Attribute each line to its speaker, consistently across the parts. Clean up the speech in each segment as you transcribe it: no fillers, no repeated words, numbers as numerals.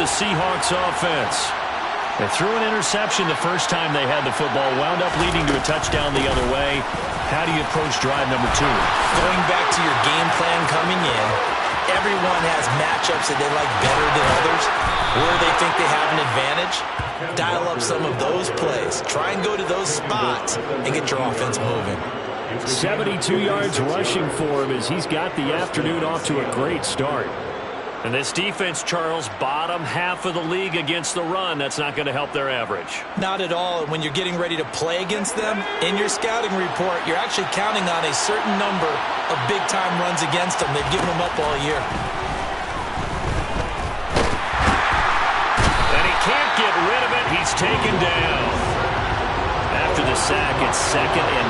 Speaker 1: the Seahawks offense. They threw an interception the first time they had the football, wound up leading to a touchdown the other way. How do you approach drive number 2?
Speaker 2: Going back to your game plan coming in, everyone has matchups that they like better than others, where they think they have an advantage. Dial up some of those plays. Try and go to those spots and get your offense moving.
Speaker 1: 72 yards rushing for him as he's got the afternoon off to a great start. And this defense, Charles, bottom half of the league against the run. That's not going to help their average.
Speaker 2: Not at all. When you're getting ready to play against them, in your scouting report, you're actually counting on a certain number of big-time runs against them. They've given them up all year.
Speaker 1: And he can't get rid of it. He's taken down. After the sack, it's 2nd and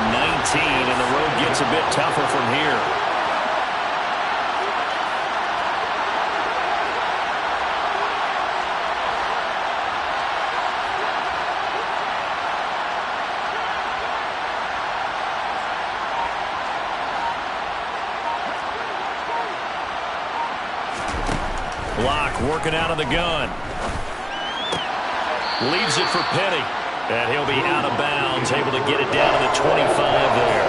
Speaker 1: 19, and the road gets a bit tougher from here. Block working out of the gun. Leaves it for Petty. And he'll be out of bounds, able to get it down to the 25 there.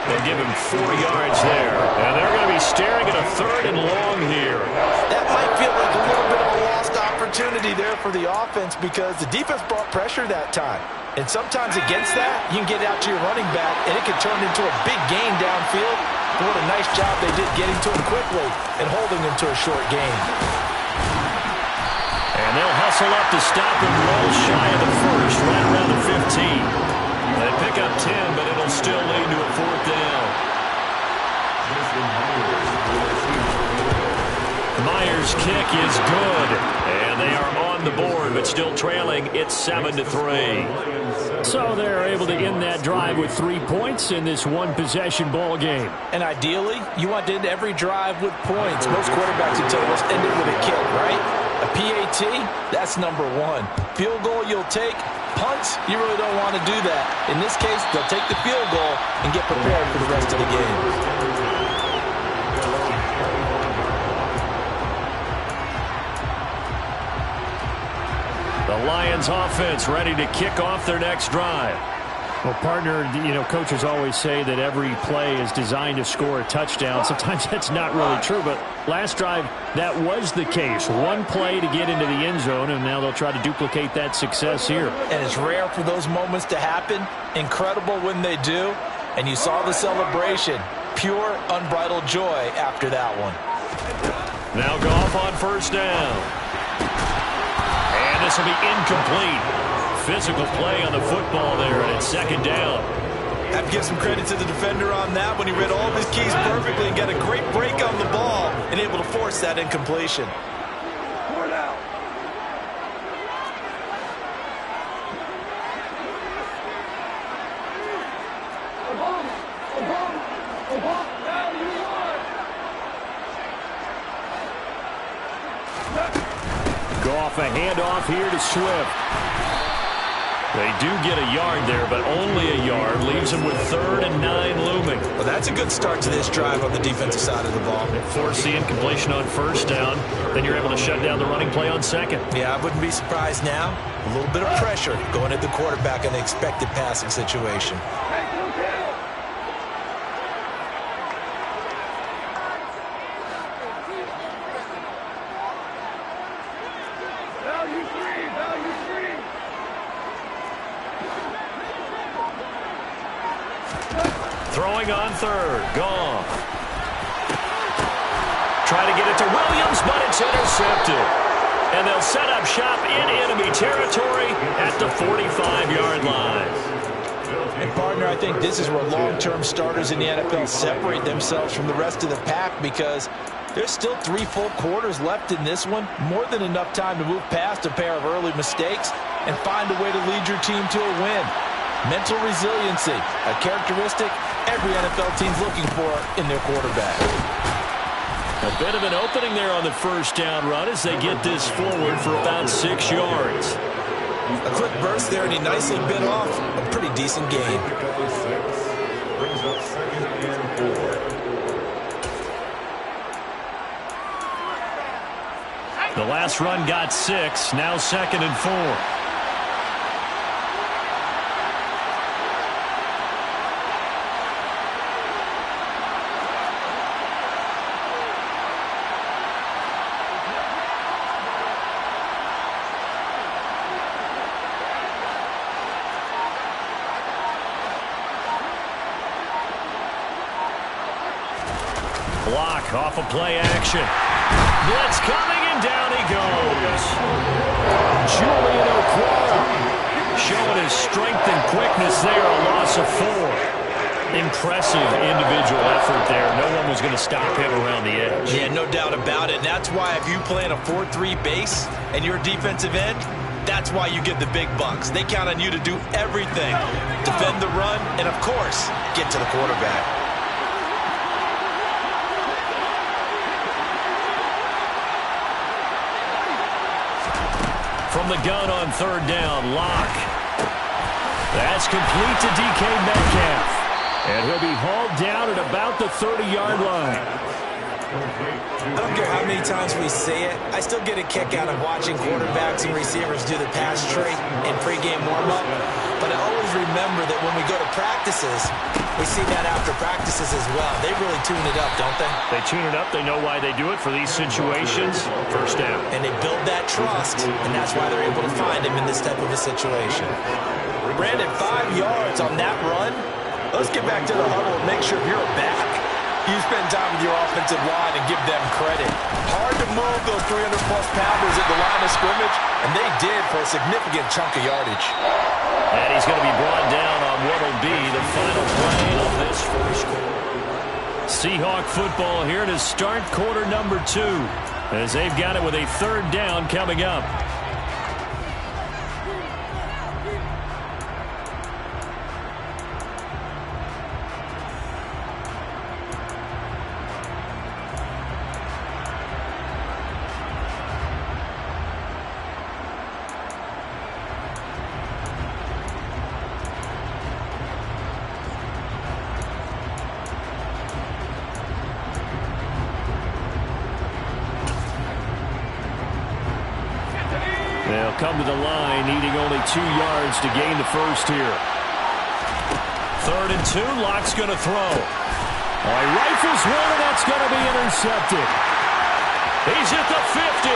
Speaker 1: They'll give him 4 yards there. And they're going to be staring at a 3rd and long here.
Speaker 2: That might feel like a little bit of a lost opportunity there for the offense because the defense brought pressure that time. And sometimes against that, you can get out to your running back, and it can turn into a big gain downfield. But what a nice job they did getting to him quickly and holding him to a short gain.
Speaker 1: And they'll hustle up to stop him well shy of the 1st, right around the 15. They pick up 10, but it'll still lead to a 4th down. Myers' kick is good, and they are on the board, but still trailing. It's 7-3. So they're able to end that drive with 3 points in this one-possession ball game.
Speaker 2: And ideally, you want to end every drive with points. Most quarterbacks would tell us end it with a kick, right? A PAT, that's number 1. Field goal you'll take. Punts, you really don't want to do that. In this case, they'll take the field goal and get prepared for the rest of the game. The Lions offense ready to kick off their next drive.
Speaker 1: Well, partner, coaches always say that every play is designed to score a touchdown. Sometimes that's not really true, but last drive, that was the case. One play to get into the end zone, and now they'll try to duplicate that success here.
Speaker 2: And it's rare for those moments to happen. Incredible when they do. And you saw the celebration. Pure, unbridled joy after that one.
Speaker 1: Now Goff on 1st down. And this will be incomplete. Physical play on the football there, and it's 2nd down.
Speaker 2: I have to give some credit to the defender on that when he read all of his keys perfectly and got a great break on the ball and able to force that incompletion.
Speaker 1: Goff, a handoff here to Swift. They do get a yard there, but only a yard. Leaves them with 3rd and 9 looming.
Speaker 2: Well, that's a good start to this drive on the defensive side of the ball.
Speaker 1: They force the incompletion on 1st down. Then you're able to shut down the running play on 2nd.
Speaker 2: Yeah, I wouldn't be surprised now. A little bit of pressure going at the quarterback in an expected passing situation.
Speaker 1: Throwing on 3rd. Goff. Try to get it to Williams, but it's intercepted. And they'll set up shop in enemy territory at the 45-yard line.
Speaker 2: And, partner, I think this is where long-term starters in the NFL separate themselves from the rest of the pack because there's still 3 full quarters left in this one. More than enough time to move past a pair of early mistakes and find a way to lead your team to a win. Mental resiliency, a characteristic every NFL team's looking for in their quarterback.
Speaker 1: A bit of an opening there on the 1st down run as they get this forward for about 6 yards.
Speaker 2: A quick burst there, and he nicely bit off a pretty decent gain.
Speaker 3: Brings up 2nd and 4.
Speaker 1: The last run got 6. Now 2nd and 4. Block off of play action. Blitz coming, and down he goes. Julian Okwara showing his strength and quickness there, a loss of 4. Impressive individual effort there. No one was going to stop him around the edge.
Speaker 2: Yeah, no doubt about it. And that's why if you play in a 4-3 base and you're a defensive end, that's why you get the big bucks. They count on you to do everything. Defend the run and, of course, get to the quarterback.
Speaker 1: From the gun on 3rd down, Locke. That's complete to DK Metcalf. And he'll be hauled down at about the 30-yard line.
Speaker 4: I don't care how many times we say it, I still get a kick out of watching quarterbacks and receivers do the pass trait in pregame warm-up. But I always remember that when we go to practices, we see that after practices as well. They really tune it up, don't they?
Speaker 1: They tune it up. They know why they do it for these situations. 1st down.
Speaker 4: And they build that trust, and that's why they're able to find him in this type of a situation.
Speaker 2: Brandon, 5 yards on that run. Let's get back to the huddle and make sure you're back. You spend time with your offensive line and give them credit. Hard to move those 300-plus pounders at the line of scrimmage, and they did for a significant chunk of yardage.
Speaker 1: And he's going to be brought down on what will be the final play of this first quarter. Seahawk football here to start quarter number 2, as they've got it with a 3rd down coming up. They'll come to the line, needing only 2 yards to gain the first here. 3rd and 2, Locke's going to throw. He rifles one, and that's going to be intercepted. He's at the 50.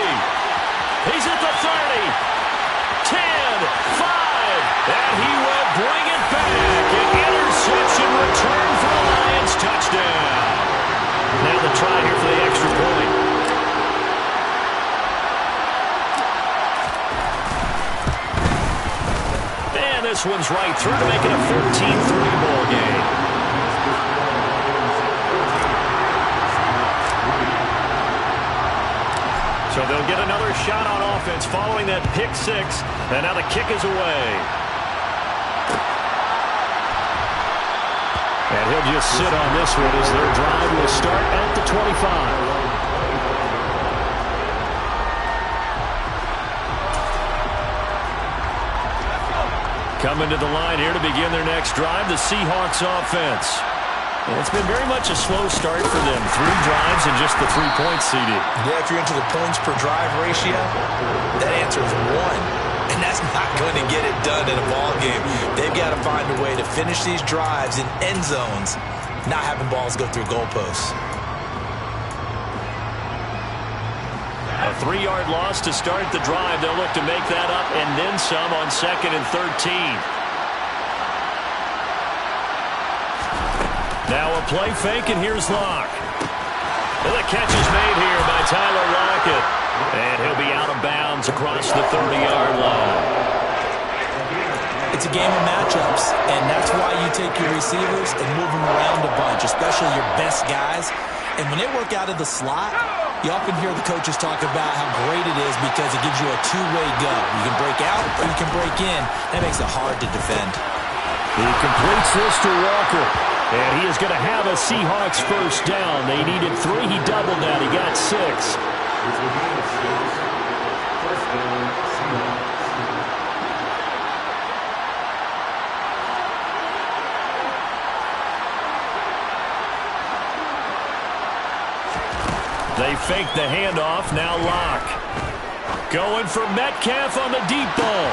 Speaker 1: He's at the 30. 10, 5, and he will bring it back. An interception return for the Lions, touchdown. Now the try here for the extra point. This one's right through to make it a 14-3 ball game. So they'll get another shot on offense following that pick 6, and now the kick is away. And he'll just sit on this one as their drive will start at the 25. Coming to the line here to begin their next drive, the Seahawks offense. And it's been very much a slow start for them. 3 drives and just the 3 points, CD.
Speaker 4: Yeah, if you're into the points per drive ratio, that answer is 1. And that's not going to get it done in a ball game. They've got to find a way to finish these drives in end zones, not having balls go through goalposts.
Speaker 1: A 3-yard loss to start the drive. They'll look to make that up and then some on 2nd and 13. Now a play fake, and here's Locke. And the catch is made here by Tyler Lockett. And he'll be out of bounds across the 30-yard line.
Speaker 4: It's a game of matchups, and that's why you take your receivers and move them around a bunch, especially your best guys. And when they work out of the slot, you often hear the coaches talk about how great it is because it gives you a two-way go. You can break out or you can break in. That makes it hard to defend.
Speaker 1: He completes this to Walker. And he is going to have a Seahawks first down. They needed 3. He doubled that. He got 6. They fake the handoff. Now Locke. Going for Metcalf on the deep ball.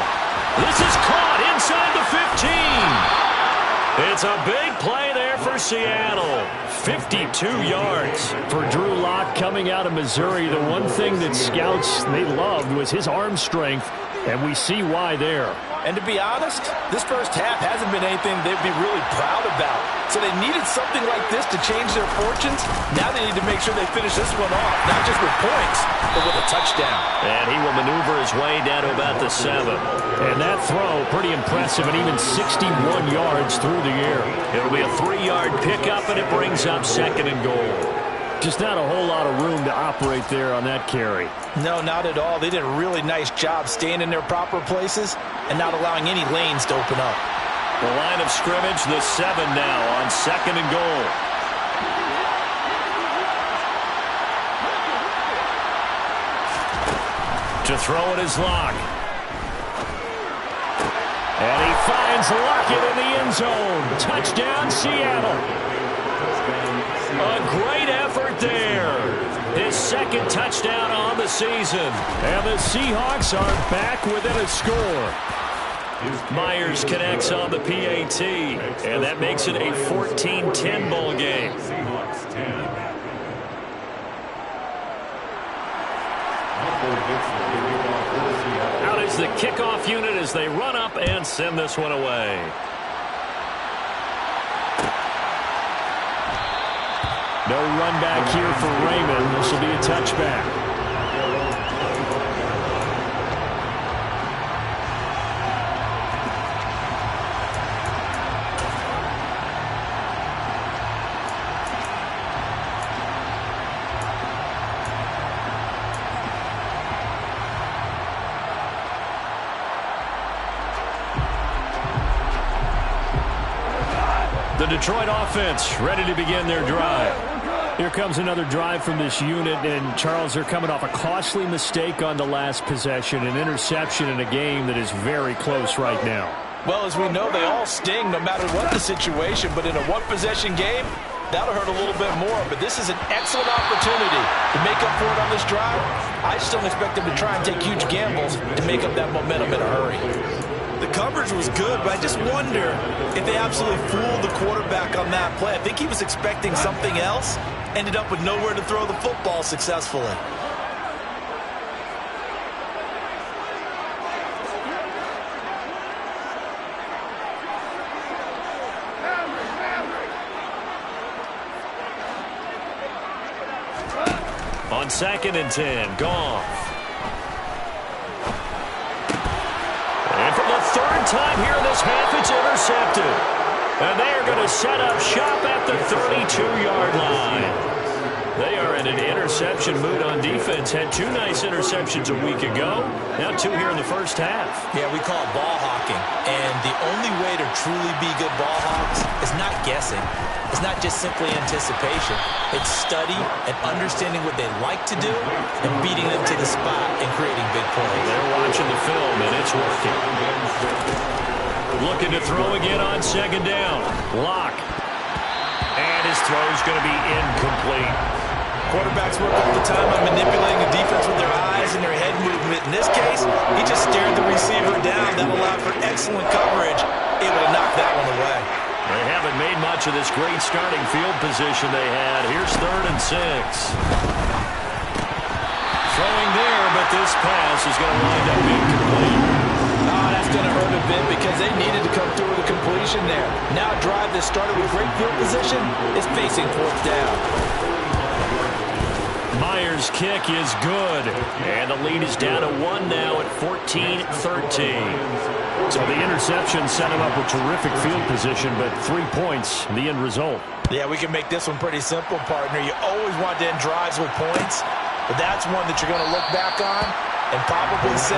Speaker 1: This is caught inside the 15. It's a big play there for Seattle. 52 yards for Drew Lock coming out of Missouri. The one thing that scouts they loved was his arm strength, and we see why there.
Speaker 2: And to be honest, this first half hasn't been anything they'd be really proud about. So they needed something like this to change their fortunes. Now they need to make sure they finish this one off, not just with points, but with a touchdown.
Speaker 1: And he will maneuver his way down to about the 7. And that throw, pretty impressive, and even 61 yards through the air. It'll be a 3-yard pickup, and it brings up 2nd and goal. Just not a whole lot of room to operate there on that carry.
Speaker 2: No, not at all. They did a really nice job staying in their proper places and not allowing any lanes to open up.
Speaker 1: The line of scrimmage, the 7 now on 2nd and goal. To throw it is Lock. And he finds Lockett in the end zone. Touchdown, Seattle. A great effort there. His 2nd touchdown on the season. And the Seahawks are back within a score. Myers connects on the PAT. And that makes it a 14-10 ball game. Out is the kickoff unit as they run up and send this one away. No run back here for Raymond. This will be a touchback. The Detroit offense ready to begin their drive. Here comes another drive from this unit, and Charles, they're coming off a costly mistake on the last possession, an interception in a game that is very close right now.
Speaker 2: Well, as we know, they all sting no matter what the situation, but in a one-possession game, that'll hurt a little bit more. But this is an excellent opportunity to make up for it on this drive. I just don't expect them to try and take huge gambles to make up that momentum in a hurry.
Speaker 4: The coverage was good, but I just wonder if they absolutely fooled the quarterback on that play. I think he was expecting something else, ended up with nowhere to throw the football successfully.
Speaker 1: On 2nd and 10, Goff. And for the 3rd time here in this half, it's intercepted. And they are going to set up shop at the 32-yard line. They are in an interception mood on defense. Had 2 nice interceptions a week ago. Now 2 here in the first half.
Speaker 4: Yeah, we call it ball hawking. And the only way to truly be good ball hawks is not guessing. It's not just simply anticipation. It's study and understanding what they like to do and beating them to the spot and creating big plays.
Speaker 1: They're watching the film, and it's working. Looking to throw again on 2nd down. Lock. And his throw's going to be incomplete.
Speaker 4: Quarterbacks work all the time on manipulating the defense with their eyes and their head movement. In this case, he just stared the receiver down. That allowed for excellent coverage, able to knock that one away.
Speaker 1: They haven't made much of this great starting field position they had. Here's 3rd and 6. Throwing there, but this pass is going to wind up incomplete.
Speaker 2: That's going to hurt a bit because they needed to come through with a completion there. Now a drive that started with great field position is facing 4th down.
Speaker 1: Myers' kick is good. And the lead is down to 1 now at 14-13. So the interception set him up with terrific field position, but 3 points, the end result.
Speaker 2: Yeah, we can make this one pretty simple, partner. You always want to end drives with points, but that's one that you're going to look back on and probably say,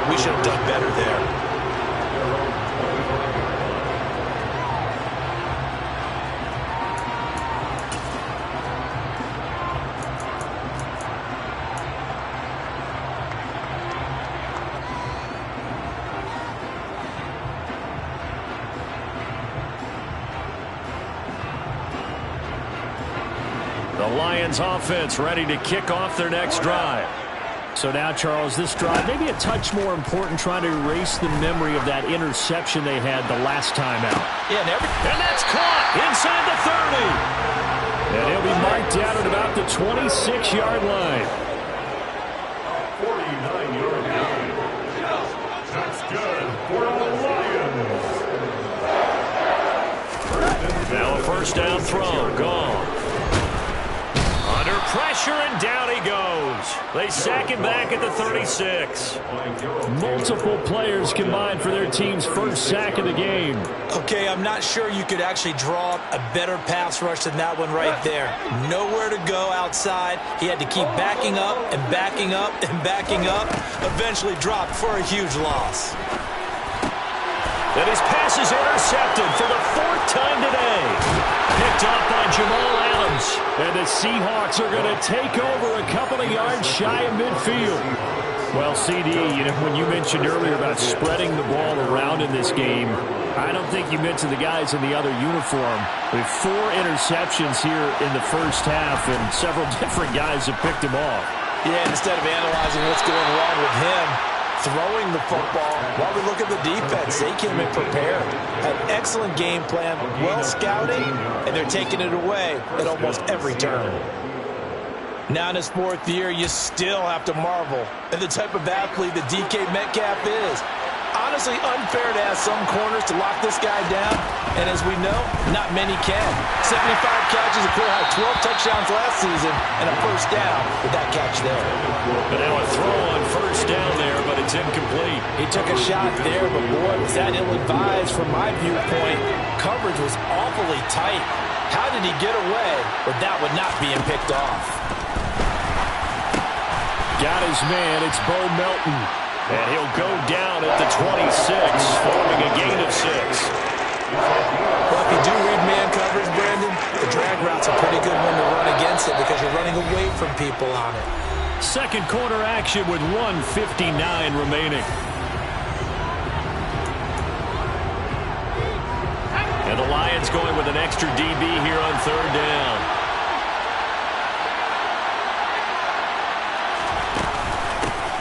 Speaker 2: we should have done better there. The Lions offense ready to kick off their next drive.
Speaker 1: So now, Charles, this drive maybe a touch more important, trying to erase the memory of that interception they had the last time out.
Speaker 2: Yeah,
Speaker 1: and that's caught inside the 30. And he'll be marked down at about the 26-yard line.
Speaker 3: 49-yard line. That's good for the Lions.
Speaker 1: Now a first down throw. Gone. Under pressure, and down he goes. They sack him back at the 36. Multiple players combined for their team's first sack of the game.
Speaker 4: Okay, I'm not sure you could actually draw up a better pass rush than that one right there. Nowhere to go outside. He had to keep backing up and backing up and backing up. Eventually dropped for a huge loss.
Speaker 1: And his pass is intercepted for the 4th time today. Picked off by Jamal Adams. And the Seahawks are going to take over a couple of yards shy of midfield. Well, CD, when you mentioned earlier about spreading the ball around in this game, I don't think you mentioned the guys in the other uniform. With 4 interceptions here in the first half, and several different guys have picked him off.
Speaker 2: Yeah, instead of analyzing what's going wrong with him, throwing the football, while we look at the defense, they came in prepared. An excellent game plan, well scouted, and they're taking it away at almost every turn. Now in his 4th year, you still have to marvel at the type of athlete that DK Metcalf is. Honestly, unfair to ask some corners to lock this guy down, and as we know, not many can. 75 catches, a career high 12 touchdowns last season, and a first down with that catch there.
Speaker 1: But now a throw on first down there, but it's incomplete.
Speaker 2: He took a shot there, but boy, was that ill-advised from my viewpoint. Coverage was awfully tight. How did he get away with that one not being picked off?
Speaker 1: Got his man. It's Bo Melton. And he'll go down at the 26, forming a gain of 6.
Speaker 2: Well, if you do read man coverage, Brandon, the drag route's a pretty good one to run against it because you're running away from people on it.
Speaker 1: Second quarter action with 1:59 remaining. And the Lions going with an extra DB here on 3rd down.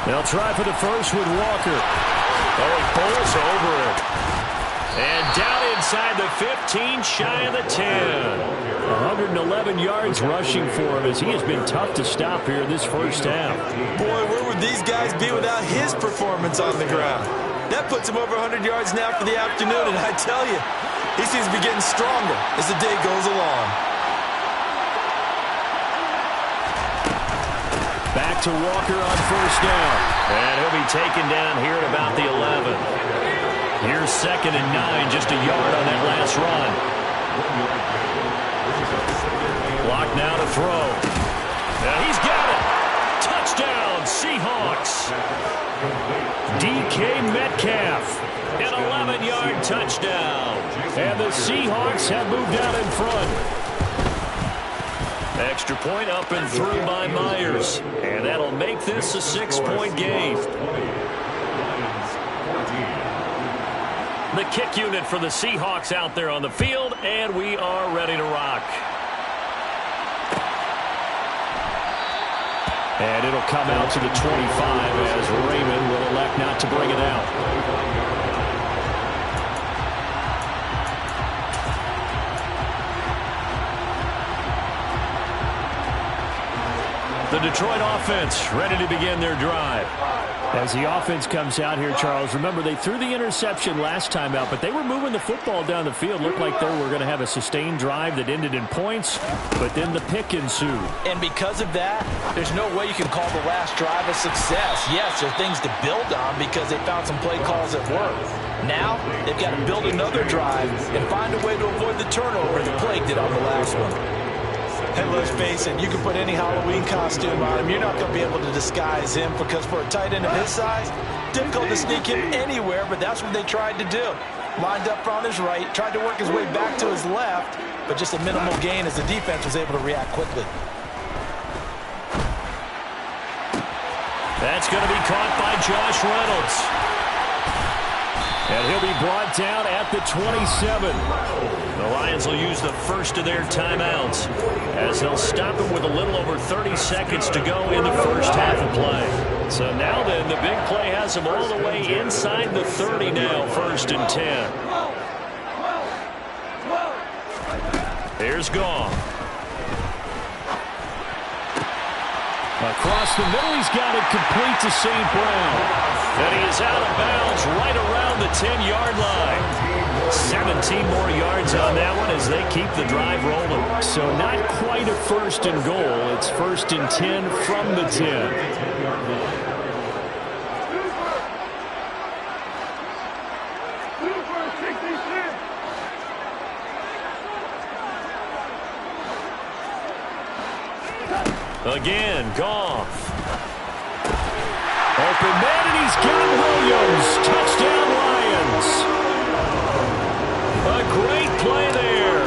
Speaker 1: They'll try for the first with Walker. Oh, he bowls over it. And down inside the 15, shy of the 10. 111 yards rushing for him as he has been tough to stop here in this first half.
Speaker 2: Boy, where would these guys be without his performance on the ground? That puts him over 100 yards now for the afternoon, and I tell you, he seems to be getting stronger as the day goes along.
Speaker 1: Back to Walker on first down. And he'll be taken down here at about the 11. Here's 2nd and 9, just a yard on that last run. Clock now to throw. Now he's got it. Touchdown, Seahawks. DK Metcalf, an 11-yard touchdown. And the Seahawks have moved out in front. Extra point up and through by Myers. And that'll make this a 6-point game. The kick unit for the Seahawks out there on the field, and we are ready to rock. And it'll come out to the 25 as Raymond will elect not to bring it out. The Detroit offense ready to begin their drive. As the offense comes out here, Charles, remember they threw the interception last time out, but they were moving the football down the field. Looked like they were going to have a sustained drive that ended in points, but then the pick ensued.
Speaker 2: And because of that, there's no way you can call the last drive a success. Yes, there are things to build on because they found some play calls that work. Now, they've got to build another drive and find a way to avoid the turnover that plagued it on the last one. And let's face it, you can put any Halloween costume on him. You're not going to be able to disguise him because for a tight end of his size, difficult to sneak him anywhere, but that's what they tried to do. Lined up on his right, tried to work his way back to his left, but just a minimal gain as the defense was able to react quickly.
Speaker 1: That's going to be caught by Josh Reynolds. And he'll be brought down at the 27. The Lions will use the first of their timeouts as they'll stop him with a little over 30 seconds to go in the first half of play. So now then, the big play has him all the way inside the 30 now, 1st and 10. Here's Goff. Across the middle, he's got it complete to St. Brown. And he is out of bounds right around the 10-yard line. 17 more yards on that one as they keep the drive rolling. So not quite a 1st and goal. It's 1st and 10 from the 10. Again, Goff. Open man, and he's got Williams. Touchdown, Lions. A great play there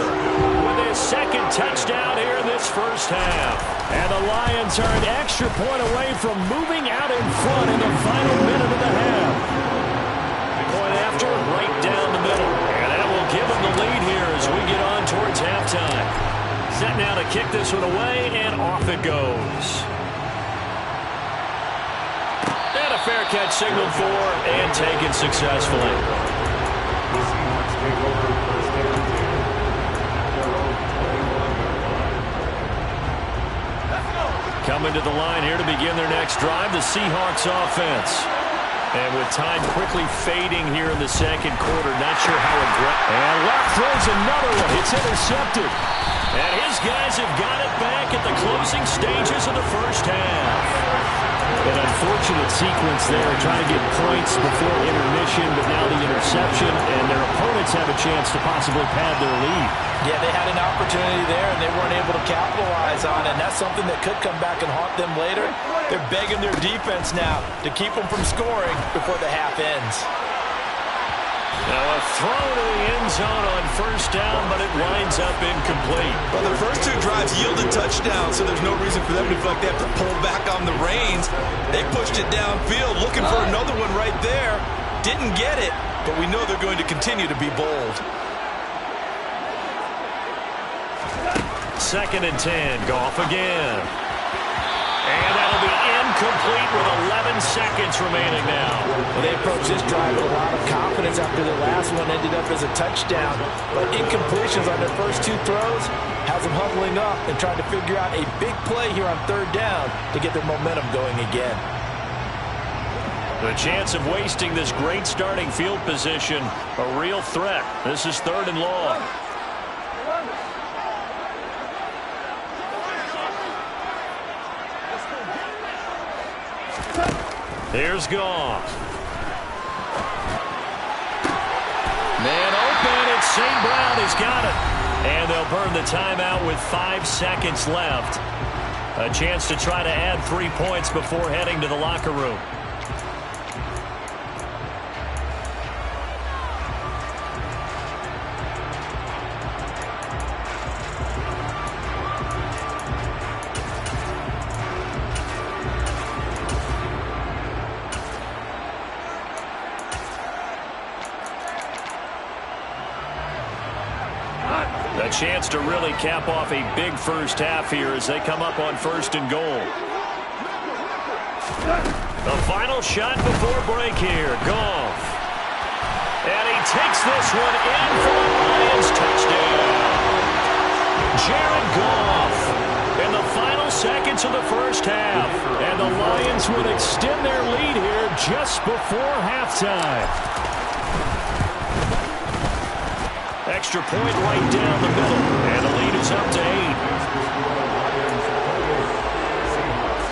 Speaker 1: with his 2nd touchdown here in this 1st half. And the Lions are an extra point away from moving out in front in the final minute of the half. Point after, right down the middle. And that will give them the lead here as we get on towards halftime. Set now to kick this one away, and off it goes. And a fair catch signaled for and taken successfully. Coming to the line here to begin their next drive, the Seahawks offense. And with time quickly fading here in the 2nd quarter, not sure how aggressive. And left throws another one. It's intercepted. And his guys have got it back at the closing stages of the 1st half. An unfortunate sequence there, trying to get points before intermission, but now the interception, and their opponents have a chance to possibly pad their lead.
Speaker 2: Yeah, they had an opportunity there, and they weren't able to capitalize on it, and that's something that could come back and haunt them later. They're begging their defense now to keep them from scoring before the half ends.
Speaker 1: Now a throw to the end zone on 1st down, but it winds up incomplete.
Speaker 5: Well, the first 2 drives yielded touchdowns, so there's no reason for them to feel like they have to pull back on the reins. They pushed it downfield, looking for another one right there. Didn't get it, but we know they're going to continue to be bold.
Speaker 1: 2nd and 10, Goff again. And that'll be incomplete with 11 seconds remaining now.
Speaker 2: Well, they approached this drive with a lot of confidence after the last one ended up as a touchdown. But incompletions on their first 2 throws has them huddling up and trying to figure out a big play here on 3rd down to get their momentum going again.
Speaker 1: The chance of wasting this great starting field position, a real threat. This is 3rd and long. Here's Goff. Man open, it's St. Brown. He's got it. And they'll burn the timeout with 5 seconds left. A chance to try to add 3 points before heading to the locker room. A chance to really cap off a big 1st half here as they come up on 1st and goal. The final shot before break here. Goff. And he takes this one in for a Lions touchdown. Jared Goff in the final seconds of the 1st half. And the Lions would extend their lead here just before halftime. Extra point right down the middle. And the lead is up to 8.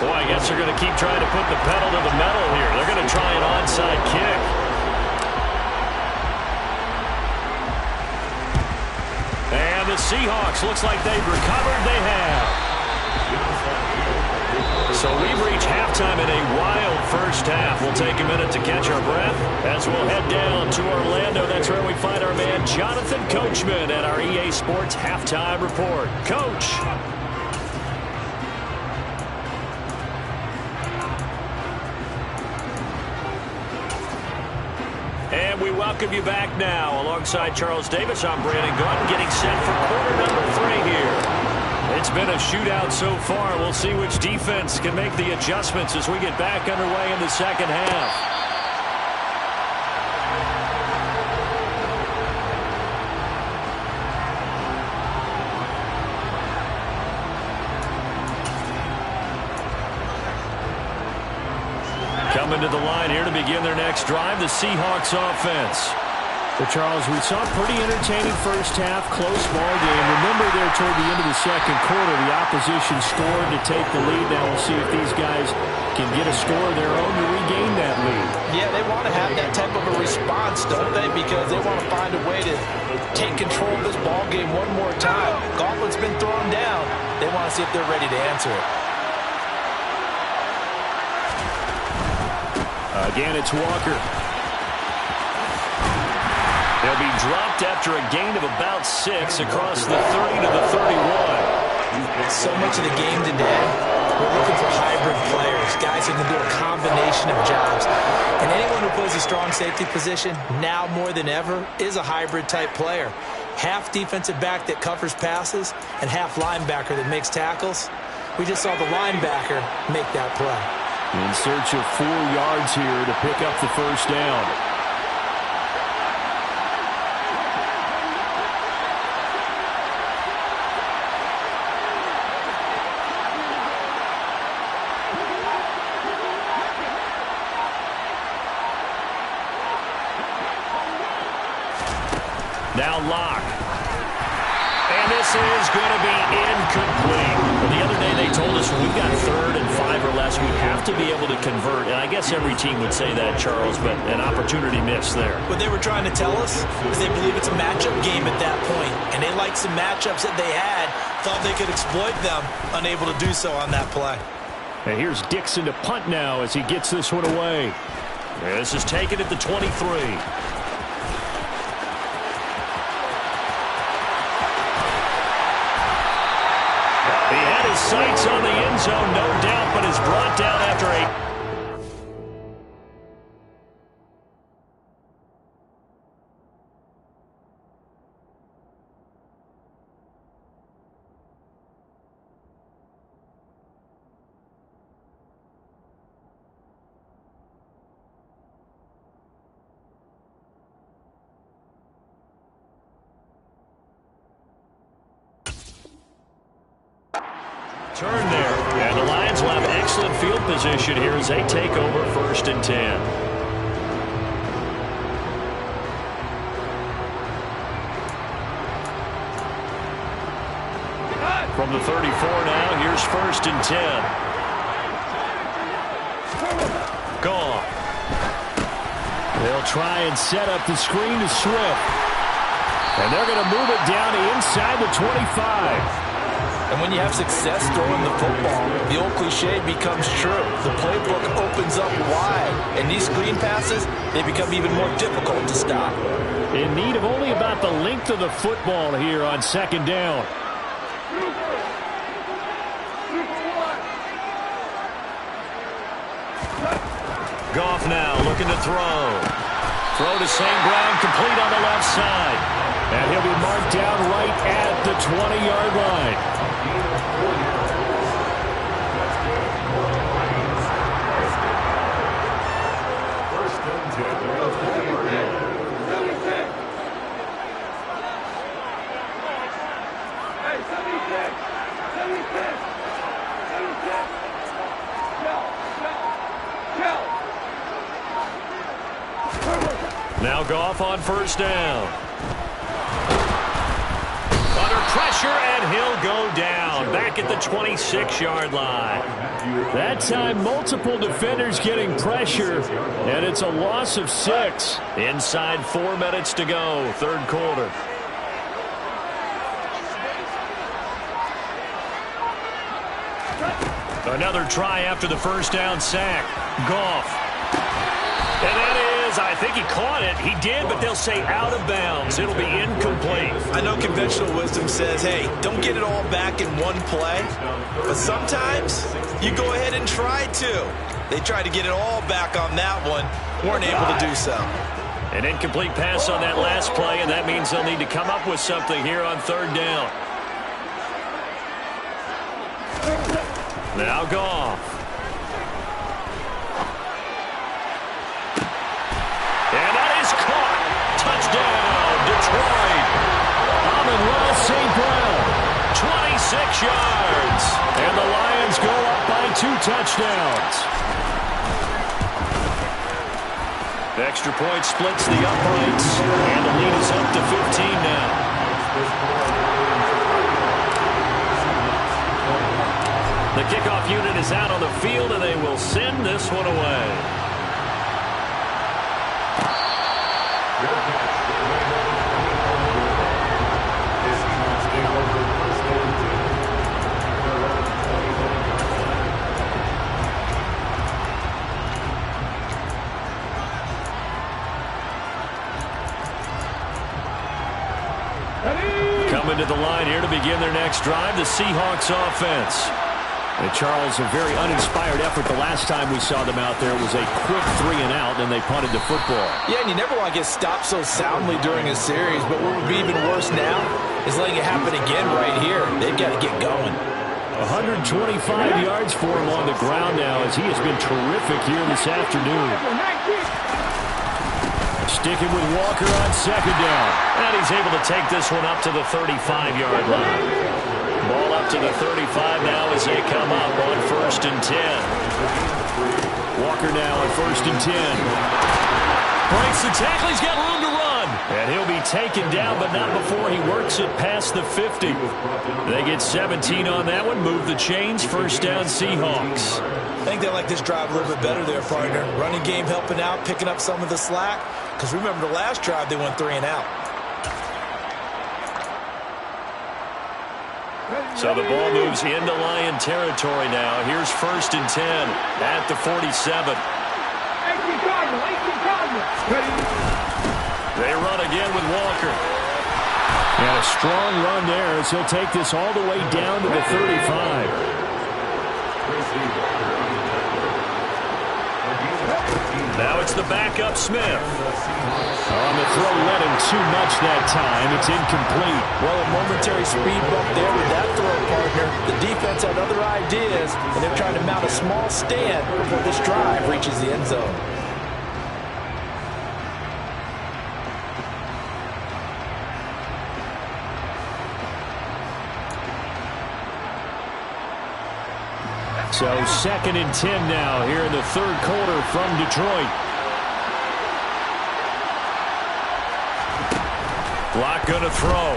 Speaker 1: Boy, I guess they're going to keep trying to put the pedal to the metal here. They're going to try an onside kick. And the Seahawks, looks like they've recovered. They have. So we've reached halftime in a wild 1st half. We'll take a minute to catch our breath as we'll head down to Orlando. That's where we find our man Jonathan Coachman at our EA Sports Halftime Report. Coach. And we welcome you back now. Alongside Charles Davis, I'm Brandon Gaunt, getting set for quarter number 3 here. It's been a shootout so far. We'll see which defense can make the adjustments as we get back underway in the second half. Coming to the line here to begin their next drive, the Seahawks offense. But Charles, we saw a pretty entertaining first half, close ball game. Remember there toward the end of the second quarter, the opposition scored to take the lead. Now we'll see if these guys can get a score of their own to regain that lead.
Speaker 2: Yeah, they want to have that type of a response, don't they? Because they want to find a way to take control of this ball game one more time. Gauntlet's been thrown down. They want to see if they're ready to answer it.
Speaker 1: Again, it's Walker. They'll be dropped after a gain of about 6 across the 30 to the 31.
Speaker 2: So much of the game today, we're looking for hybrid players, guys who can do a combination of jobs. And anyone who plays a strong safety position, now more than ever, is a hybrid-type player. Half defensive back that covers passes and half linebacker that makes tackles. We just saw the linebacker make that play.
Speaker 1: In search of 4 yards here to pick up the first down. Now Locke. And this is going to be incomplete. The other day they told us when we've got 3rd and 5 or less, we have to be able to convert. And I guess every team would say that, Charles, but an opportunity missed there.
Speaker 4: What they were trying to tell us is they believe it's a matchup game at that point. And they liked some matchups that they had, thought they could exploit them, unable to do so on that play.
Speaker 1: And here's Dixon to punt now as he gets this one away. This is taken at the 23. Sights on the end zone, no doubt, but is brought down after a... turn there. And the Lions will have excellent field position here as they take over 1st and 10. From the 34 now, here's 1st and 10. Gone. They'll try and set up the screen to Swift. And they're going to move it down to inside the 25.
Speaker 2: And when you have success throwing the football, the old cliche becomes true. The playbook opens up wide. And these screen passes, they become even more difficult to stop.
Speaker 1: In need of only about the length of the football here on 2nd down. Goff now looking to throw. Throw to St. Brown, complete on the left side. And he'll be marked down right at the 20-yard line. Now Goff on 1st down. Under pressure, and he'll go down. Back at the 26-yard line. That time, multiple defenders getting pressure, and it's a loss of 6. Inside 4 minutes to go, 3rd quarter. Another try after the 1st down sack. Goff. And that is, I think he caught it. He did, but they'll say out of bounds. It'll be incomplete.
Speaker 4: I know conventional wisdom says, hey, don't get it all back in one play. But sometimes you go ahead and try to. They tried to get it all back on that one. Weren't able to do so.
Speaker 1: An incomplete pass on that last play, and that means they'll need to come up with something here on 3rd down. Now Goff. And that is caught. Touchdown, Detroit. Amon-Ra St. Brown, 26 yards. And the Lions go up by 2 touchdowns. The extra point splits the uprights, and the lead is up to 15 now. The kickoff unit is out on the field, and they will send this one away. Coming to the line here to begin their next drive, the Seahawks offense. And Charles, a very uninspired effort the last time we saw them out there. It was a quick 3-and-out, and they punted the football. Yeah, and you never want to get stopped so soundly during a series, but what would be even worse now is letting it happen again right here. They've got to get going. 125 yards for him on the ground now, as he has been terrific here this afternoon. Sticking with Walker on second down. And he's able to take this one up to the 35-yard line. Ball up to the 35 now as they come up on 1st and 10. Walker now on 1st and 10. Breaks the tackle. He's got room to run. And he'll be taken down, but not before he works it past the 50. They get 17 on that one. Move the chains. 1st down Seahawks.
Speaker 4: I think they like this drive a little bit better there, partner. Running game helping out, picking up some of the slack. Because remember the last drive, they went 3-and-out.
Speaker 1: So the ball moves into Lion territory now. Here's 1st and 10 at the 47. They run again with Walker. And a strong run there as he'll take this all the way down to the 35. Now it's the backup Smith. On the throw, led him too much that time. It's incomplete.
Speaker 4: Well, a momentary speed bump there with that throw, partner. The defense had other ideas, and they're trying to mount a small stand before this drive reaches the end zone.
Speaker 1: So 2nd and 10 now here in the 3rd quarter from Detroit. Block going to throw.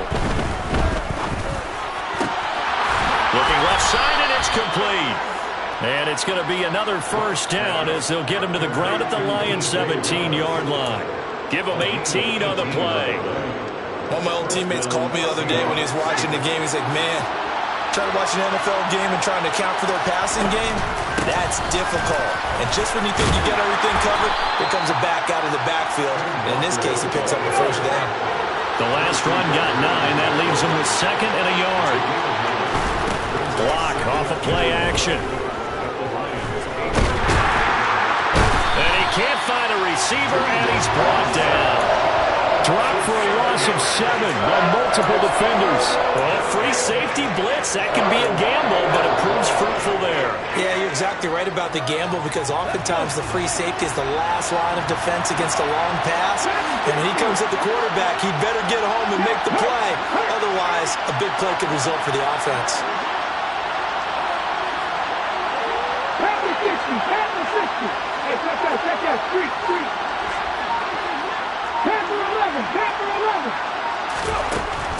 Speaker 1: Looking left side, and it's complete. And it's going to be another 1st down as they'll get him to the ground at the Lions' 17-yard line. Give him 18 on the play.
Speaker 4: One of my old teammates called me the other day when he was watching the game. He's like, man, trying to watch an NFL game and trying to account for their passing game, that's difficult. And just when you think you get everything covered, here comes a back out of the backfield. And in this case, he picks up a 1st down.
Speaker 1: The last run got 9. That leaves him with 2nd and a yard. Block off a play action. And he can't find a receiver, and he's brought down. Dropped for a loss of 7 by multiple defenders. Well, free safety blitz, that can be a gamble, but it proves fruitful there.
Speaker 4: Yeah, you're exactly right about the gamble, because oftentimes the free safety is the last line of defense against a long pass. And when he comes at the quarterback, he'd better get home and make the play. Otherwise, a big play could result for the offense.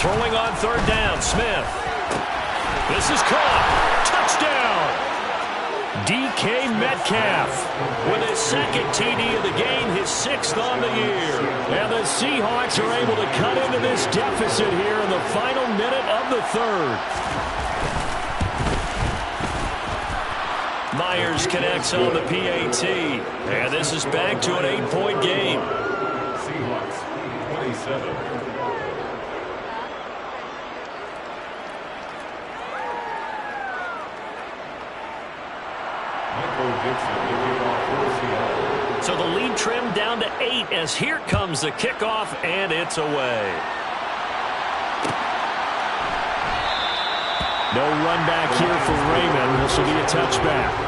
Speaker 1: Throwing on 3rd down, Smith. This is caught. Touchdown! DK Metcalf with his 2nd TD of the game, his 6th on the year. And the Seahawks are able to cut into this deficit here in the final minute of the 3rd. Myers connects on the PAT. And this is back to an 8-point game.
Speaker 3: Seahawks 27.
Speaker 1: So the lead trimmed down to 8 as here comes the kickoff, and it's away. No run back here for Raymond. This will be a touchback.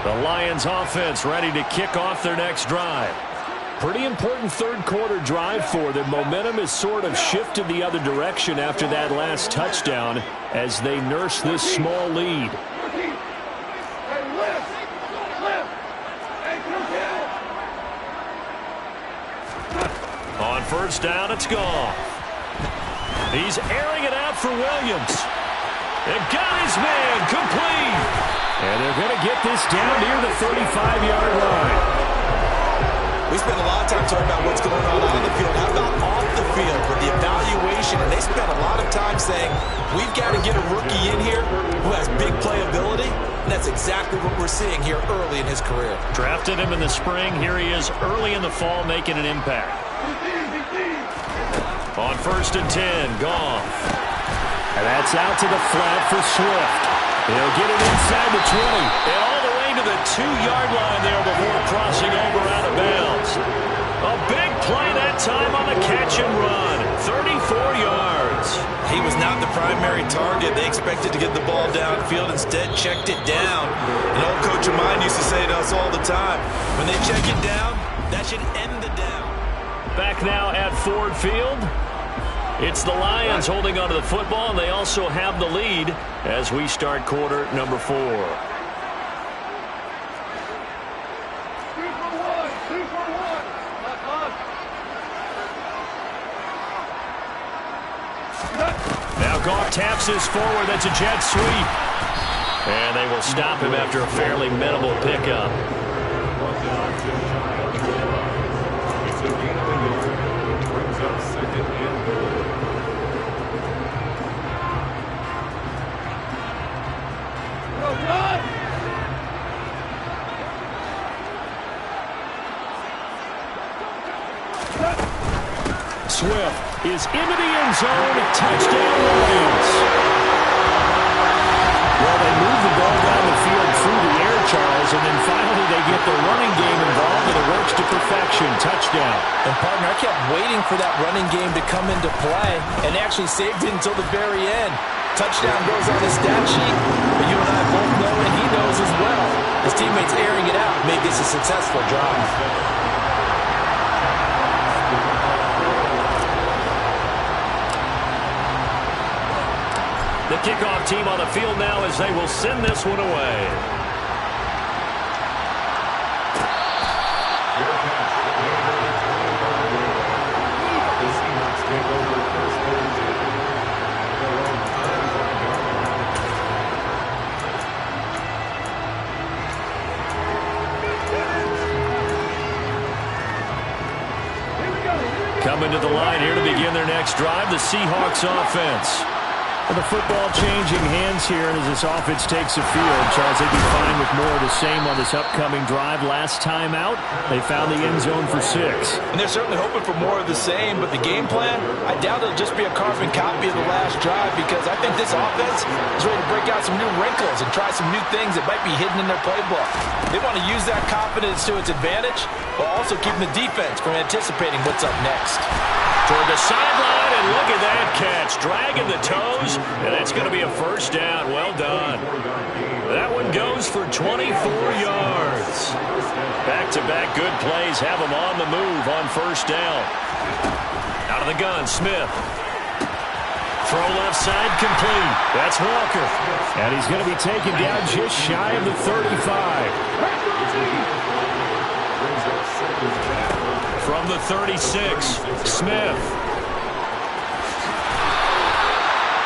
Speaker 1: The Lions offense ready to kick off their next drive. Pretty important third quarter drive for them. Momentum has sort of shifted the other direction after that last touchdown as they nurse this small lead. On first down, it's gone. He's airing it out for Williams. And got his man complete. And they're going to get this down near the 35-yard line.
Speaker 4: We spent a lot of time talking about what's going on the field. How about off the field with the evaluation? And they spent a lot of time saying, we've got to get a rookie in here who has big playability. And that's exactly what we're seeing here early in his career.
Speaker 1: Drafted him in the spring. Here he is early in the fall making an impact. On first and 10, Goff. And that's out to the flat for Swift. He'll get it inside the 20 and all the way to the 2-yard line there before crossing over out of bounds. A big play that time on the catch and run. 34 yards.
Speaker 5: He was not the primary target. They expected to get the ball downfield. Instead, checked it down. An old coach of mine used to say to us all the time, when they check it down, that should end the down.
Speaker 1: Back now at Ford Field. It's the Lions holding onto the football, and they also have the lead as we start quarter number 4. Now Goff taps this forward. That's a jet sweep. And they will stop him after a fairly minimal pickup. Swift is into the end zone. Touchdown, Lions. Well, they move the ball down the field through the air, Charles, and then finally they get the running game involved, and it works to perfection. Touchdown.
Speaker 2: And, partner, I kept waiting for that running game to come into play and actually saved it until the very end. Touchdown goes on the stat sheet, but you and I both know, and he knows as well, his teammates airing it out made this a successful drive.
Speaker 1: The kickoff team on the field now as they will send this one away. Coming to the line here to begin their next drive, the Seahawks offense. The football changing hands here, and as this offense takes the field, Charles, they'd be fine with more of the same on this upcoming drive. Last time out, they found the end zone for 6.
Speaker 2: And they're certainly hoping for more of the same, but the game plan, I doubt it'll just be a carbon copy of the last drive, because I think this offense is ready to break out some new wrinkles and try some new things that might be hidden in their playbook. They want to use that confidence to its advantage, while also keeping the defense from anticipating what's up next.
Speaker 1: Toward the sideline, and look at that catch. Dragging the toes, and that's going to be a first down. Well done. That one goes for 24 yards. Back-to-back good plays have them on the move on first down. Out of the gun, Smith. Throw left side complete. That's Walker. And he's going to be taken down just shy of the 35. From the 36, Smith.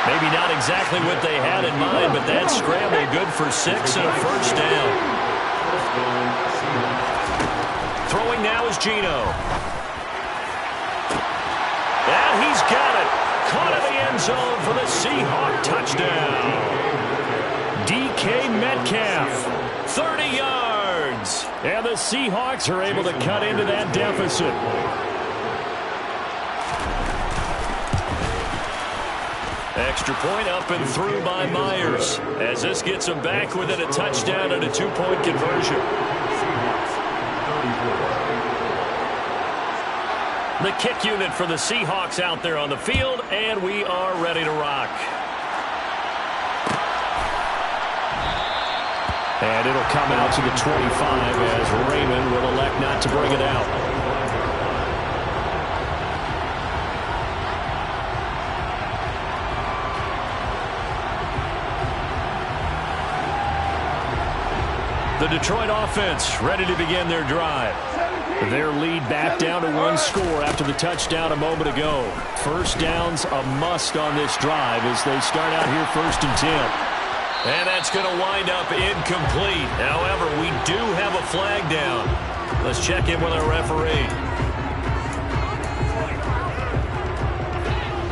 Speaker 1: Maybe not exactly what they had in mind, but that scramble good for 6 and a first down. Throwing now is Geno. And he's got it. Caught in the end zone for the Seahawk touchdown. DK Metcalf, 30 yards. And the Seahawks are able to cut into that deficit. Extra point up and through by Myers, as this gets them back within a touchdown and a 2-point conversion. The kick unit for the Seahawks out there on the field, and we are ready to rock. And it'll come out to the 25 as Raymond will elect not to bring it out. The Detroit offense ready to begin their drive. Their lead back down to 1 score after the touchdown a moment ago. First down's a must on this drive as they start out here 1st and 10. And that's going to wind up incomplete. However, we do have a flag down. Let's check in with our referee.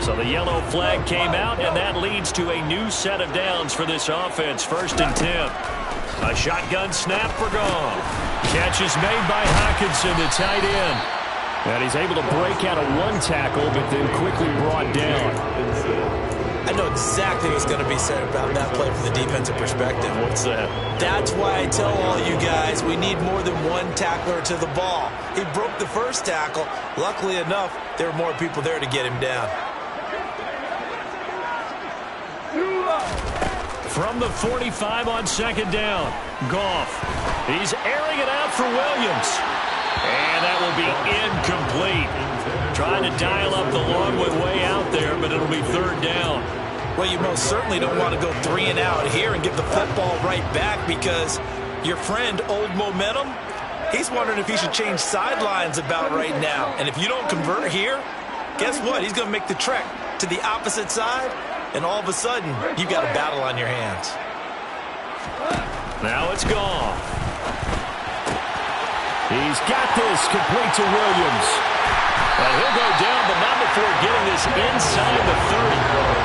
Speaker 1: So the yellow flag came out, and that leads to a new set of downs for this offense. 1st and 10. A shotgun snap for Goff. Catch is made by Hockenson, the tight end. And he's able to break out of 1 tackle, but then quickly brought down.
Speaker 4: I know exactly what's going to be said about that play from the defensive perspective.
Speaker 1: What's that?
Speaker 4: That's why I tell all you guys we need more than 1 tackler to the ball. He broke the first tackle. Luckily enough, there were more people there to get him down.
Speaker 1: From the 45 on 2nd down, Goff. He's airing it out for Williams. And that will be incomplete. Trying to dial up the Longwood way out there, but it'll be 3rd down.
Speaker 4: Well, you most certainly don't want to go 3 and out here and give the football right back because your friend, Old Momentum, he's wondering if he should change sidelines about right now. And if you don't convert here, guess what? He's going to make the trek to the opposite side. And all of a sudden, you've got a battle on your hands.
Speaker 1: Now it's gone. He's got this complete to Williams. And he'll go down, but not before getting this inside the 30.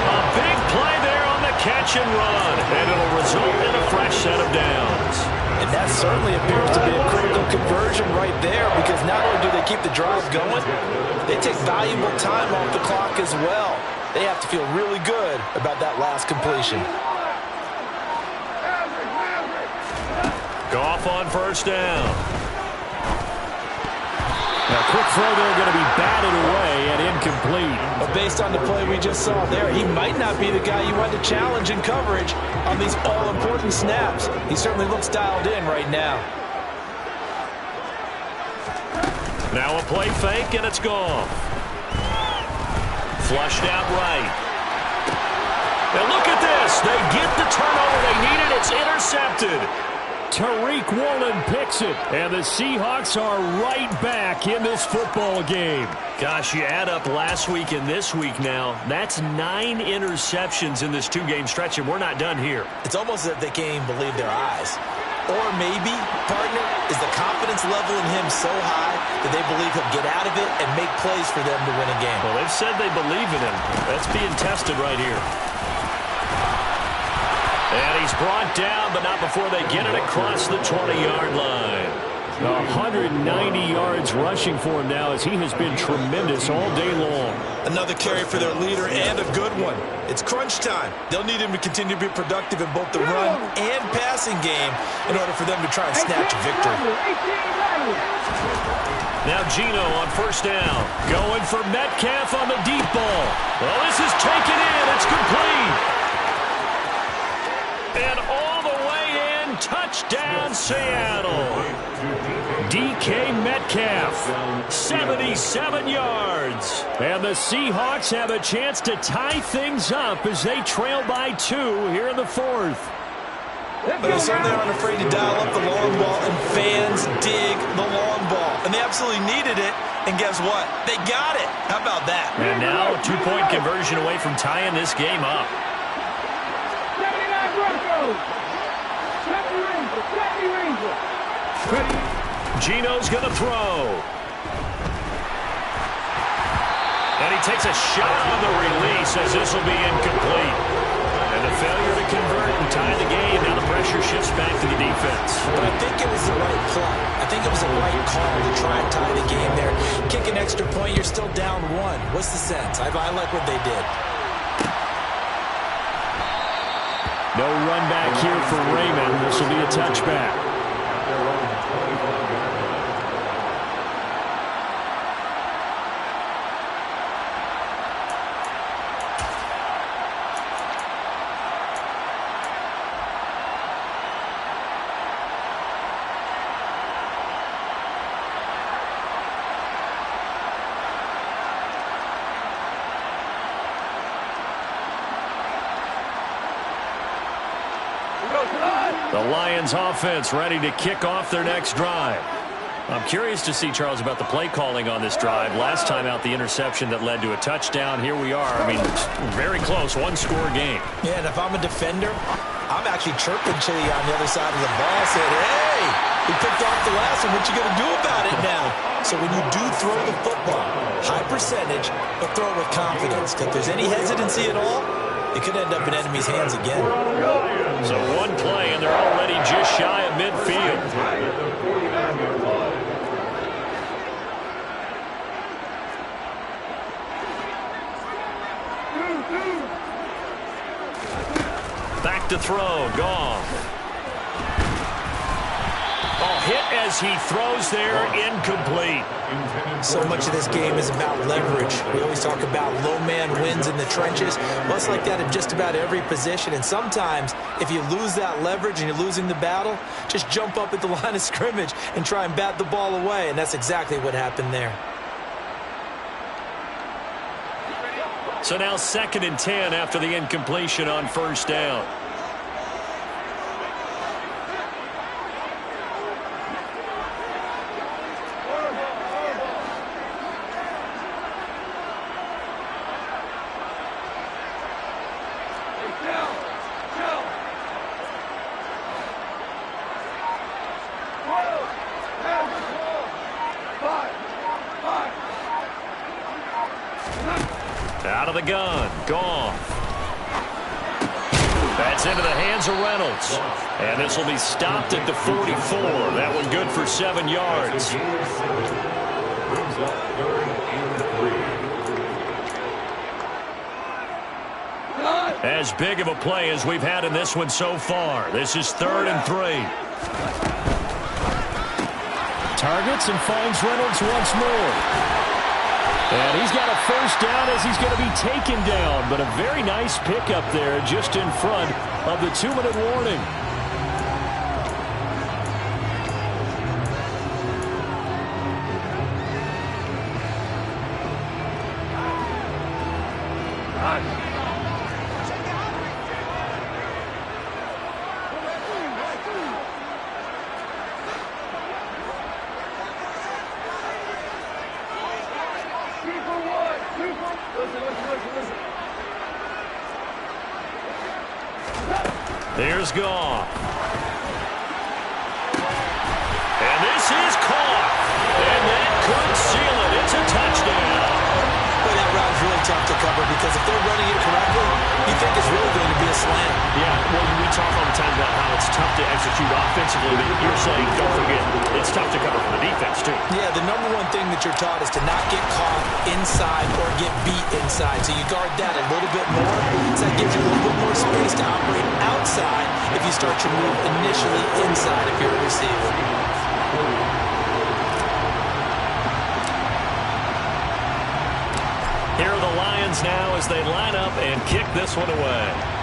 Speaker 1: A big play there on the catch and run. And it'll result in a fresh set of downs.
Speaker 2: And that certainly appears to be a critical conversion right there because not only do they keep the drive going, they take valuable time off the clock as well. They have to feel really good about that last completion.
Speaker 1: Goff on 1st down. Now, quick throw there going to be batted away and incomplete.
Speaker 2: But based on the play we just saw there, he might not be the guy you want to challenge in coverage on these all-important snaps. He certainly looks dialed in right now.
Speaker 1: Now a play fake, and it's gone. Flushed out right. And look at this. They get the turnover they needed. It's intercepted. Tariq Woolen picks it. And the Seahawks are right back in this football game. Gosh, you add up last week and this week now. That's 9 interceptions in this 2-game stretch, and we're not done here.
Speaker 4: It's almost as if they can't even believe their eyes. Or maybe, partner, is the confidence level in him so high that they believe he'll get out of it and make plays for them to win a game.
Speaker 1: Well, they've said they believe in him. That's being tested right here. And he's brought down, but not before they get it across the 20-yard line. 190 yards rushing for him now as he has been tremendous all day long.
Speaker 4: Another carry for their leader and a good one. It's crunch time. They'll need him to continue to be productive in both the run and passing game in order for them to try and snatch a victory.
Speaker 1: Now Geno on 1st down. Going for Metcalf on the deep ball. Well, this is taken in. It's complete. And all the way in. Touchdown, Seattle. DK Metcalf, 77 yards. And the Seahawks have a chance to tie things up as they trail by 2 here in the 4th.
Speaker 4: But they certainly aren't afraid to dial up the long ball, and fans dig the long ball. And they absolutely needed it, and guess what? They got it. How about that?
Speaker 1: And now a 2-point conversion away from tying this game up.
Speaker 3: 79 Broncos.
Speaker 1: Geno's going to throw. And he takes a shot on the release as this will be incomplete. And the failure to convert and tie the game. Now the pressure shifts back to the defense.
Speaker 4: But I think it was the right play. I think it was the right call to try and tie the game there. Kick an extra point, you're still down 1. What's the sense? I like what they did.
Speaker 1: No run back here for Raymond. This will be a touchback. The Lions offense ready to kick off their next drive. I'm curious to see, Charles, about the play calling on this drive. Last time out, the interception that led to a touchdown. Here we are. I mean, very close, one-score game.
Speaker 4: Yeah, and if I'm a defender, I'm actually chirping to you on the other side of the ball, saying, hey, we picked off the last one. What you going to do about it now? So when you do throw the football, high percentage, but throw it with confidence. If there's any hesitancy at all, it could end up in enemy's hands again.
Speaker 1: So one play, and they're already just shy of midfield. Back to throw, gone. Oh, hit as he throws there, incomplete.
Speaker 4: So much of this game is about leverage. We always talk about low man wins in the trenches. Well, it's like that in just about every position. And sometimes, if you lose that leverage and you're losing the battle, just jump up at the line of scrimmage and try and bat the ball away. And that's exactly what happened there.
Speaker 1: So now 2nd and 10 after the incompletion on first down. Out of the gun, gone. That's into the hands of Reynolds. And this will be stopped at the 44. That one good for 7 yards. As big of a play as we've had in this one so far. This is 3rd and 3. Targets and finds Reynolds once more. And he's got a first down as he's going to be taken down. But a very nice pickup there just in front of the 2-minute warning. Here's Goff. And this is caught. And that could seal it. It's a touchdown.
Speaker 4: Well, that route's really tough to cover because if they're running it correctly, you think it's really going to be a slant.
Speaker 1: Yeah, well, we talk all the time about how it's tough to execute offensively, but you're saying, don't forget, it's tough to cover for the defense, too.
Speaker 4: Yeah, the number one thing that you're taught is to not get caught inside or get beat inside. So you guard that a little bit more. So that gives you a little bit more space to operate outside if you start your move initially inside if you're a receiver.
Speaker 1: Here are the Lions now as they line up and kick this one away.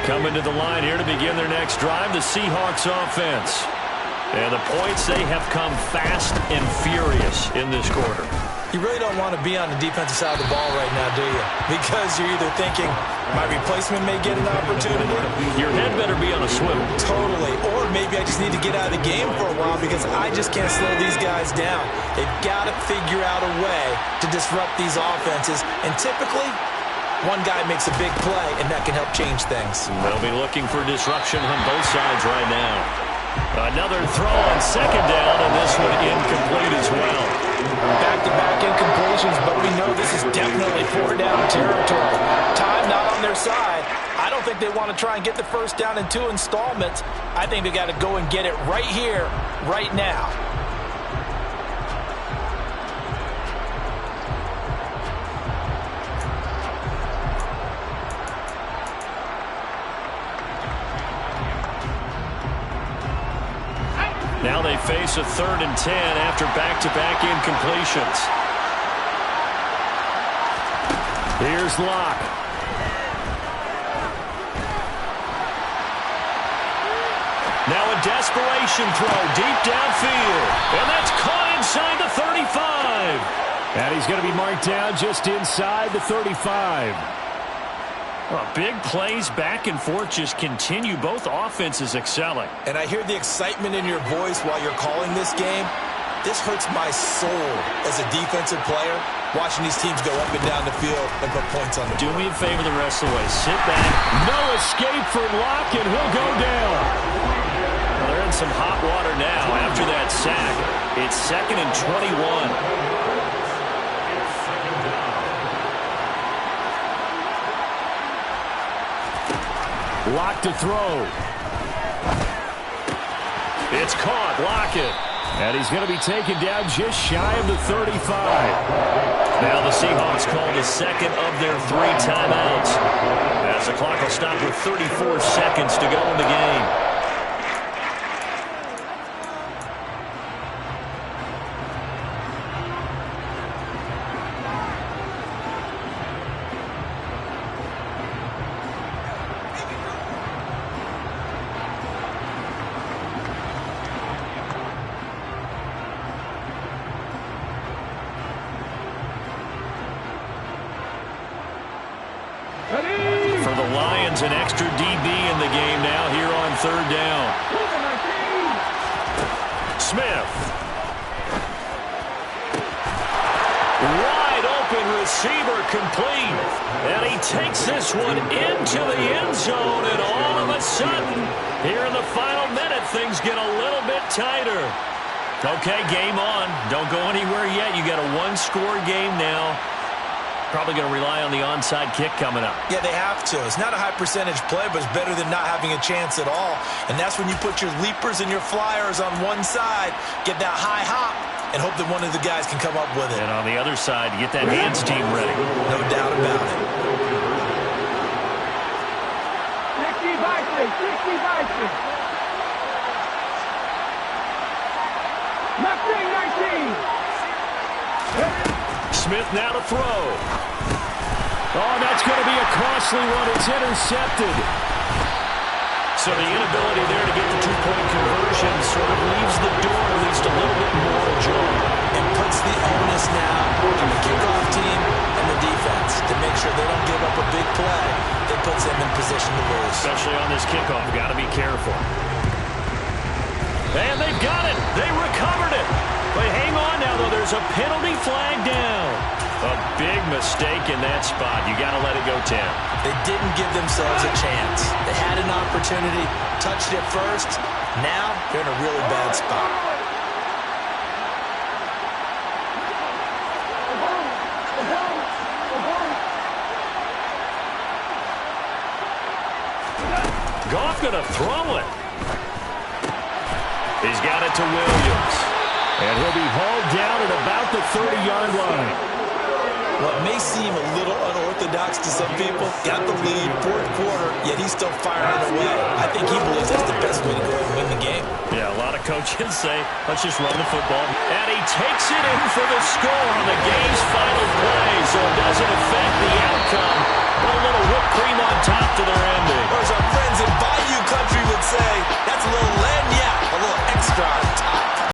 Speaker 1: Coming to the line here to begin their next drive, the Seahawks offense. And the points, they have come fast and furious in this quarter.
Speaker 4: You really don't want to be on the defensive side of the ball right now, do you? Because you're either thinking, my replacement may get an opportunity.
Speaker 1: Your head better be on a swivel.
Speaker 4: Totally. Or maybe I just need to get out of the game for a while because I just can't slow these guys down. They've got to figure out a way to disrupt these offenses. And typically, One guy makes a big play, and that can help change things.
Speaker 1: They'll be looking for disruption on both sides right now. Another throw on second down, and this one incomplete as well.
Speaker 2: Back-to-back incompletions, but we know this is definitely four-down territory. Time not on their side. I don't think they want to try and get the first down in 2 installments. I think they got to go and get it right here, right now.
Speaker 1: Now they face a 3rd and 10 after back-to-back incompletions. Here's Locke. Now a desperation throw deep downfield. And that's caught inside the 35. And he's going to be marked down just inside the 35. Well, big plays back and forth just continue. Both offenses excelling.
Speaker 4: And I hear the excitement in your voice while you're calling this game. This hurts my soul as a defensive player, watching these teams go up and down the field and put points on the board.
Speaker 1: Do me a favor the rest of the way. Sit back. No escape for Locke, and he'll go down. Well, they're in some hot water now after that sack. It's 2nd and 21. Locke to throw. It's caught. Lockett. And he's going to be taken down just shy of the 35. Now the Seahawks call the second of their 3 timeouts, as the clock will stop with 34 seconds to go in the game. For the Lions, an extra DB in the game now here on 3rd down. Smith. Wide open receiver complete. And he takes this one into the end zone. And all of a sudden, here in the final minute, things get a little bit tighter. Okay, game on. Don't go anywhere yet. You got a 1-score game now. Probably going to rely on the onside kick coming up.
Speaker 4: Yeah, they have to. It's not a high percentage play, but it's better than not having a chance at all. And that's when you put your leapers and your flyers on one side, get that high hop, and hope that one of the guys can come up with it.
Speaker 1: And on the other side, get that hands team ready.
Speaker 4: No doubt about it.
Speaker 3: 19.
Speaker 1: Smith now to throw. Oh, that's going to be a costly one. It's intercepted. So the inability there to get the 2-point conversion sort of leaves the door at least a little bit more ajar.
Speaker 4: And puts the onus now on the kickoff team and the defense to make sure they don't give up a big play that puts them in position to lose.
Speaker 1: Especially on this kickoff. Got to be careful. And they've got it. They recovered it. But hang on now, though. There's a penalty flag down. A big mistake in that spot. You got to let it go, Tim.
Speaker 4: They didn't give themselves a chance. They had an opportunity, touched it first. Now they're in a really bad spot.
Speaker 1: Goff going to throw it. He's got it to Williams. And he'll be hauled down at about the 30-yard line.
Speaker 4: What may seem a little unorthodox to some people, got the lead, 4th quarter, yet he's still firing away. I think he believes that's the best way to go and win the game.
Speaker 1: Yeah, a lot of coaches say, let's just run the football. And he takes it in for the score on the game's final play, so it doesn't affect the outcome.